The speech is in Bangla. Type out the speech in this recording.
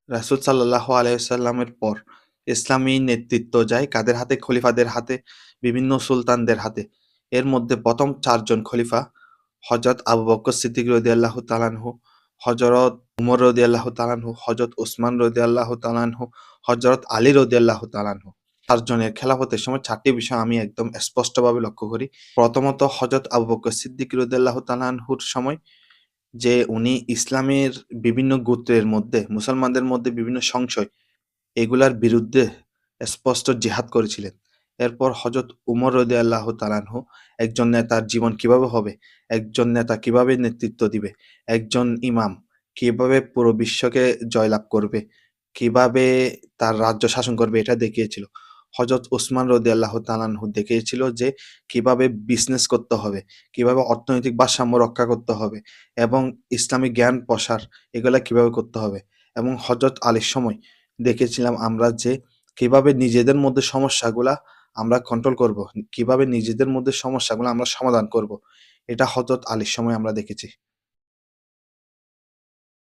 রাসূল সাল্লাল্লাহু আলাইহি ওয়াসাল্লামের পর ইসলামী নেতৃত্ব যায় কাদের হাতে? খলিফাদের হাতে, বিভিন্ন সুলতানদের হাতে। এর মধ্যে ১ম ৪ জন খলিফা হযরত আবু বকর সিদ্দিক রাদিয়াল্লাহু তাআলা আনহু, হযরত উমর রাদিয়াল্লাহু তাআলা আনহু, হযরত ওসমান রাদিয়াল্লাহু তাআলা আনহু, হযরত আলী রাদিয়াল্লাহু তাআলা আনহু। ৪ জনের খেলাফতের সময় ৪ টি বিষয় আমি একদম স্পষ্টভাবে লক্ষ্য করি। প্রথমত হযরত আবু বকর সিদ্দিক রাদিয়াল্লাহু তাআলা আনহুর সময় যে উনি ইসলামের বিভিন্ন গোত্রের মধ্যে, মুসলমানদের মধ্যে বিভিন্ন সংশয়, এগুলার বিরুদ্ধে স্পষ্ট জিহাদ করেছিলেন। এরপর হযরত উমর রাদিয়াল্লাহু তাআলা আনহু একজন নেতার জীবন কিভাবে হবে, একজন নেতা কিভাবে নেতৃত্ব দিবে, একজন ইমাম কিভাবে পুরো বিশ্বকে জয়লাভ করবে, কিভাবে তার রাজ্য শাসন করবে এটা দেখিয়েছিল। হযরত ওসমান রাদিয়াল্লাহু তাআলা আনহু দেখিয়েছিল যে কিভাবে বিজনেস করতে হবে, কিভাবে অর্থনৈতিক ভারসাম্য রক্ষা করতে হবে এবং ইসলামিক জ্ঞান প্রসার এগুলা কিভাবে করতে হবে। এবং হযরত আলীর সময় দেখেছিলাম আমরা যে কিভাবে নিজেদের মধ্যে সমস্যাগুলা আমরা কন্ট্রোল করব, কিভাবে নিজেদের মধ্যে সমস্যাগুলা আমরা সমাধান করব। এটা হযরত আলীর সময় আমরা দেখেছি।